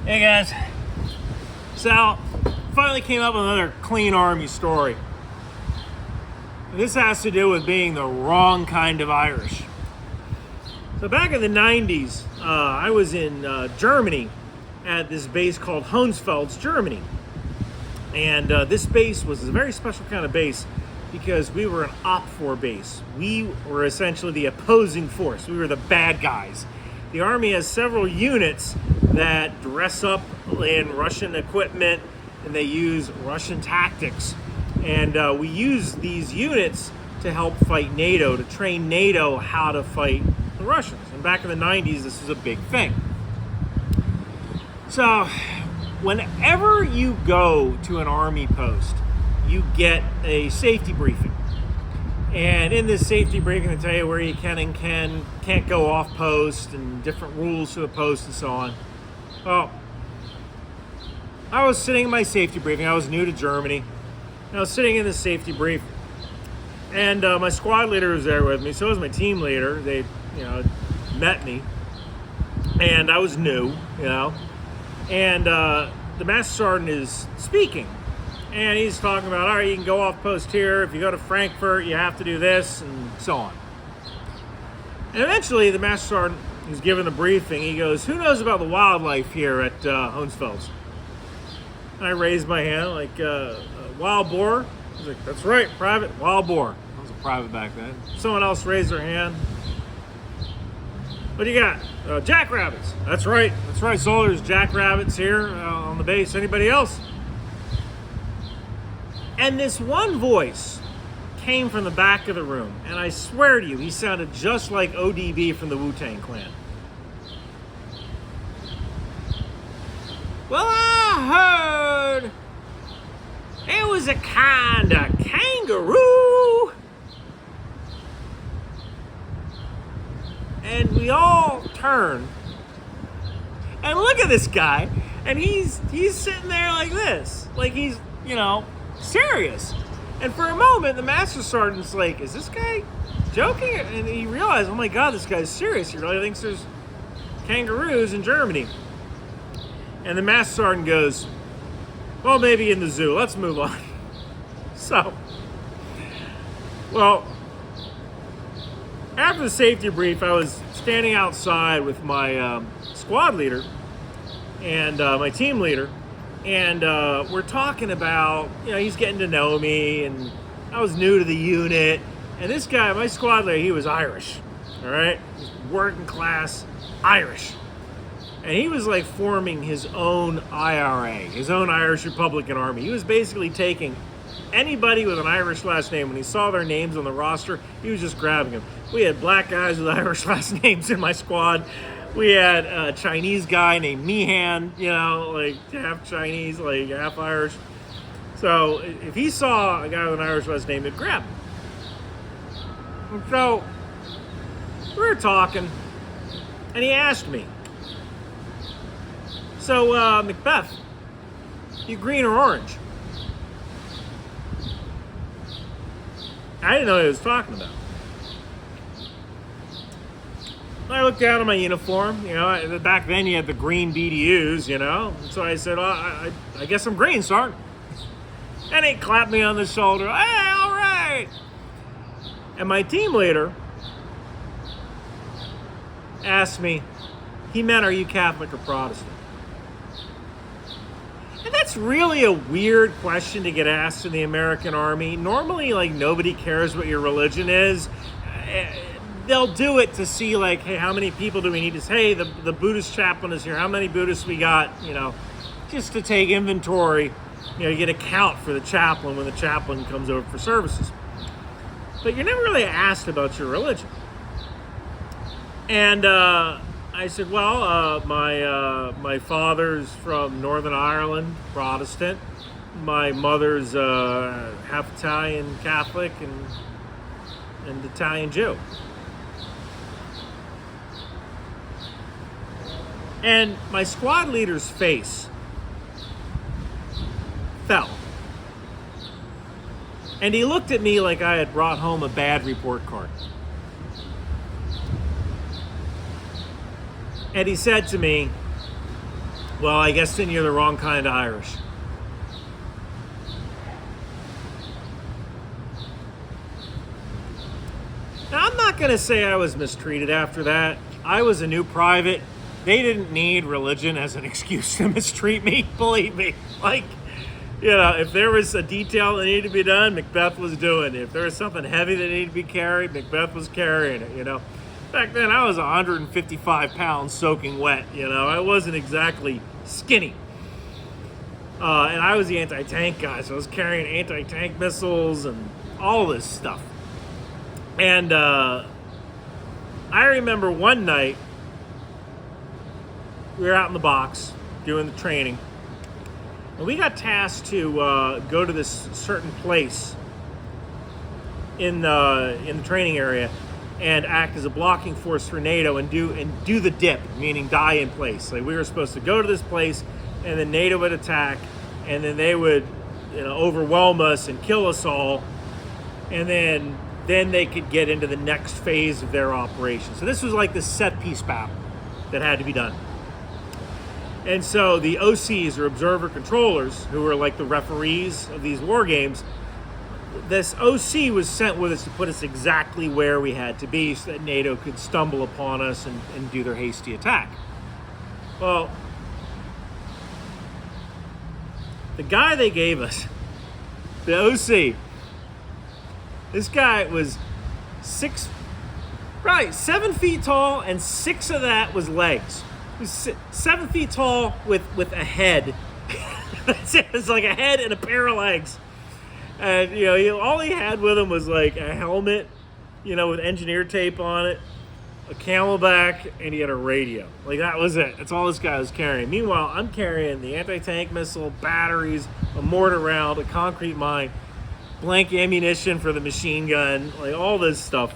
Hey guys, so finally came up with another clean Army story. And this has to do with being the wrong kind of Irish. So back in the 90s, I was in Germany at this base called Hohenfels, Germany. And this base was a very special kind of base because we were an OPFOR base. We were essentially the opposing force. We were the bad guys. The Army has several units that dress up in Russian equipment and they use Russian tactics. And we use these units to help fight NATO, to train NATO how to fight the Russians. And back in the 90s, this was a big thing. So whenever you go to an Army post, you get a safety briefing. And in this safety briefing, they tell you where you can and can't go off post and different rules for the post and so on. Well, I was sitting in my safety briefing. I was new to Germany. I was sitting in this safety brief, and my squad leader was there with me. So was my team leader. They, met me, and I was new, And the master sergeant is speaking. And he's talking about, all right, you can go off post here. If you go to Frankfurt, you have to do this, and so on. And eventually, the master sergeant who's giving the briefing, he goes, who knows about the wildlife here at Hohenfels? And I raised my hand, like, wild boar? He's like, that's right, private, wild boar. I was a private back then. Someone else raised their hand. What do you got? Jackrabbits. That's right, so there's jackrabbits here on the base. Anybody else? And this one voice came from the back of the room, and I swear to you, he sounded just like ODB from the Wu-Tang Clan. Well, I heard it was a kind of kangaroo. And we all turn and look at this guy, and he's sitting there like this, like he's, serious. And for a moment, the master sergeant's like, is this guy joking? And he realized, oh my God, this guy's serious. He really thinks there's kangaroos in Germany. And the master sergeant goes, well, maybe in the zoo. Let's move on. So, well, after the safety brief, I was standing outside with my squad leader and my team leader. And we're talking about, he's getting to know me, and I was new to the unit. And this guy, my squad leader, he was Irish, all right? Working class Irish. And he was like forming his own IRA, his own Irish Republican Army. He was basically taking anybody with an Irish last name. When he saw their names on the roster, he was just grabbing them. We had black guys with Irish last names in my squad. We had a Chinese guy named Meehan, like half Chinese, like half Irish. So if he saw a guy with an Irish last name, he'd grab him. And so we were talking, and he asked me, so McBeth, you green or orange? I didn't know what he was talking about. I looked down at my uniform, back then you had the green BDUs, So I said, well, I guess I'm green, Sergeant. And he clapped me on the shoulder, hey, all right. And my team leader asked me, he meant, are you Catholic or Protestant? And that's really a weird question to get asked in the American Army. Normally, nobody cares what your religion is. They'll do it to see, hey, how many people do we need to say? Hey, the Buddhist chaplain is here. How many Buddhists we got? Just to take inventory. You get a count for the chaplain when the chaplain comes over for services. But you're never really asked about your religion. And I said, well, my father's from Northern Ireland, Protestant. My mother's half Italian Catholic and Italian Jew. And my squad leader's face fell. And he looked at me like I had brought home a bad report card. And he said to me, Well, I guess then you're the wrong kind of Irish. Now, I'm not going to say I was mistreated after that. I was a new private. They didn't need religion as an excuse to mistreat me, believe me. Like, you know, if there was a detail that needed to be done, McBeth was doing it. If there was something heavy that needed to be carried, McBeth was carrying it, you know. Back then, I was 155 pounds soaking wet, you know. I wasn't exactly skinny. And I was the anti-tank guy, so I was carrying anti-tank missiles and all this stuff. And I remember one night, we were out in the box doing the training, and we got tasked to go to this certain place in the training area and act as a blocking force for NATO and do the dip, meaning die in place. Like, we were supposed to go to this place, and then NATO would attack, and then they would, you know, overwhelm us and kill us all, and then they could get into the next phase of their operation. So this was like the set piece battle that had to be done. And so the OCs, or observer controllers, who were like the referees of these war games, this OC was sent with us to put us exactly where we had to be so that NATO could stumble upon us and do their hasty attack. Well, the guy they gave us, the OC, this guy was 7 feet tall, and 6 of that was legs. He was 7 feet tall with a head. That's it. It's like a head and a pair of legs. And, you know, all he had with him was like a helmet, you know, with engineer tape on it, a camelback, and he had a radio. Like, that was it. That's all this guy was carrying. Meanwhile, I'm carrying the anti-tank missile, batteries, a mortar round, a concrete mine, blank ammunition for the machine gun, like all this stuff.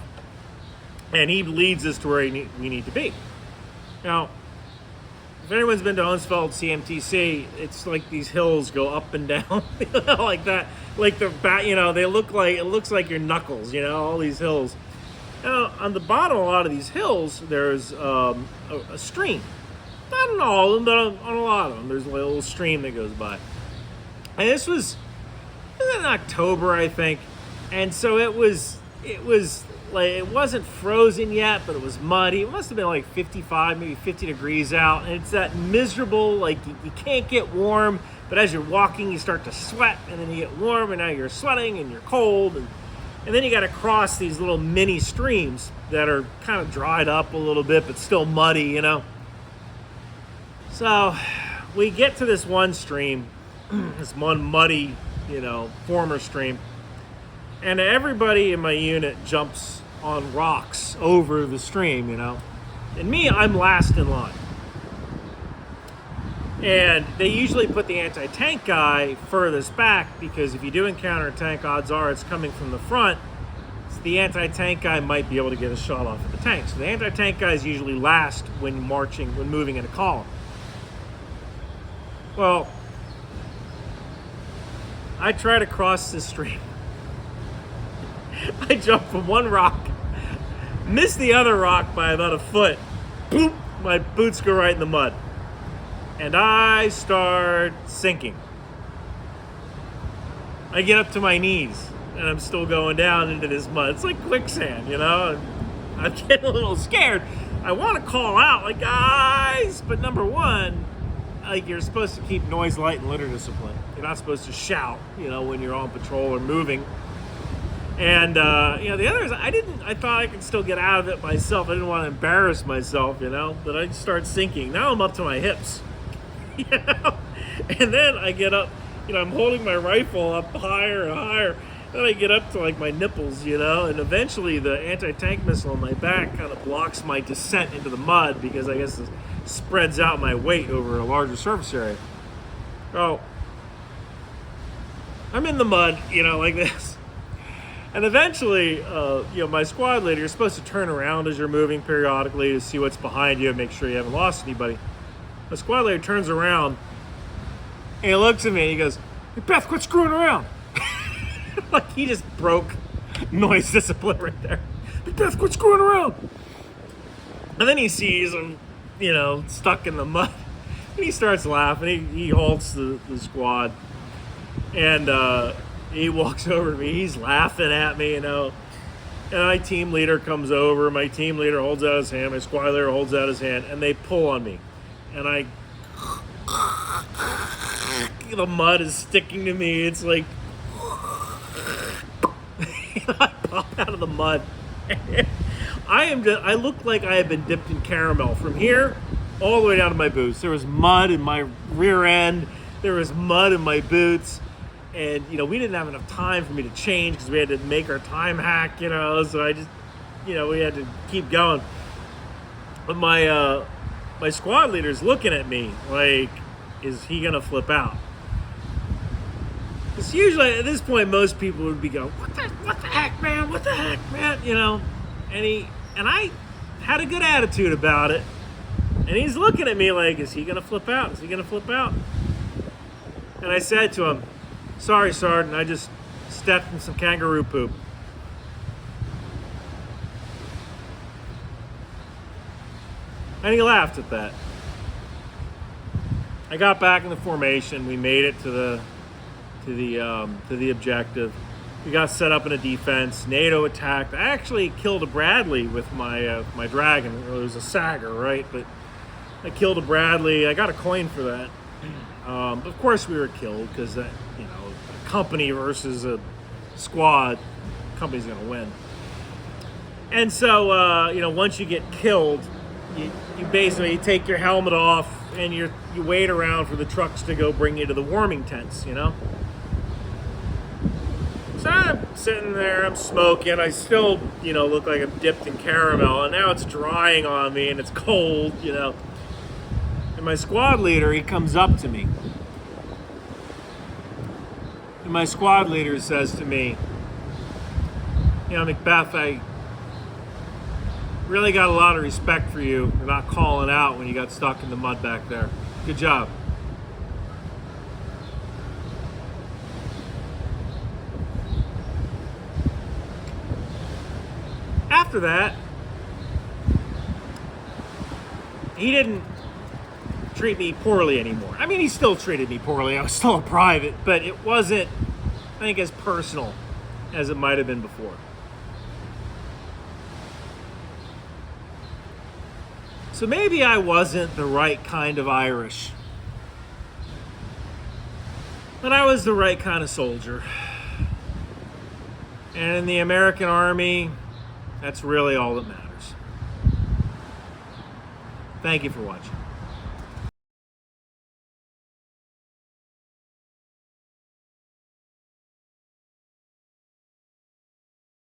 And he leads us to where we need to be. Now, if anyone's been to Colesville CMTC, it's like these hills go up and down, like that. Like the bat, you know, it looks like your knuckles, you know, all these hills. Now, on the bottom of a lot of these hills, there's a stream. Not on all of them, but on a lot of them, there's a little stream that goes by. And this was in October, I think, and so it was like, it wasn't frozen yet, but it was muddy. It must have been like 55, maybe 50 degrees out, and it's that miserable, like, you can't get warm, but as you're walking, you start to sweat, and then you get warm, and now you're sweating, and you're cold, and then you got to cross these little mini streams that are kind of dried up a little bit, but still muddy, you know. So we get to this one stream, this one muddy, you know, former stream, and everybody in my unit jumps on rocks over the stream, you know. And me, I'm last in line. And they usually put the anti-tank guy furthest back, because if you do encounter a tank, odds are it's coming from the front. So the anti-tank guy might be able to get a shot off at the tank. So the anti-tank guy is usually last when moving in a column. Well, I try to cross this stream. I jump from one rock, miss the other rock by about a foot. Boop! My boots go right in the mud. And I start sinking. I get up to my knees, and I'm still going down into this mud. It's like quicksand, you know? I'm getting a little scared. I want to call out, like, guys! But number one, like, you're supposed to keep noise, light, and litter discipline. You're not supposed to shout, you know, when you're on patrol or moving. And, you know, the other is, I thought I could still get out of it myself. I didn't want to embarrass myself, you know, but I start sinking. Now I'm up to my hips, you know, and then I get up, you know, I'm holding my rifle up higher and higher. Then I get up to, like, my nipples, you know, and eventually the anti-tank missile on my back kind of blocks my descent into the mud, because I guess it spreads out my weight over a larger surface area. So I'm in the mud, you know, like this. And eventually, you know, my squad leader, you're supposed to turn around as you're moving periodically to see what's behind you and make sure you haven't lost anybody. The squad leader turns around, and he looks at me, and he goes, "Hey, Beth, quit screwing around." Like, he just broke noise discipline right there. "Hey, Beth, quit screwing around." And then he sees him, you know, stuck in the mud. And he starts laughing. He halts the squad. And he walks over to me. He's laughing at me, you know. And my team leader comes over. My team leader holds out his hand. My squad leader holds out his hand. And they pull on me. And the mud is sticking to me. It's like... I pop out of the mud. I look like I have been dipped in caramel from here all the way down to my boots. There was mud in my rear end. There was mud in my boots. And, you know, we didn't have enough time for me to change because we had to make our time hack, you know. So I just, you know, we had to keep going. But my squad leader's looking at me like, is he going to flip out? Because usually at this point, most people would be going, what the heck, man? What the heck, man? You know, and I had a good attitude about it. And he's looking at me like, is he going to flip out? Is he going to flip out? And I said to him, sorry, Sergeant, I just stepped in some kangaroo poop. And he laughed at that. I got back in the formation. We made it to the objective. We got set up in a defense. NATO attacked. I actually killed a Bradley with my my dragon. It was a Sagger, right? But I killed a Bradley. I got a coin for that. Of course, we were killed because you know, a company versus a squad, the company's going to win. And so, you know, once you get killed, you basically take your helmet off and you wait around for the trucks to go bring you to the warming tents, you know? So I'm sitting there, I'm smoking, I still, you know, look like I'm dipped in caramel, and now it's drying on me and it's cold, you know? And my squad leader, he comes up to me. And my squad leader says to me, you know, McBeth, I really got a lot of respect for you for not calling out when you got stuck in the mud back there. Good job. After that, he didn't treat me poorly anymore. I mean, he still treated me poorly. I was still a private, but it wasn't, I think, as personal as it might have been before. So maybe I wasn't the right kind of Irish, but I was the right kind of soldier. And in the American Army, that's really all that matters. Thank you for watching.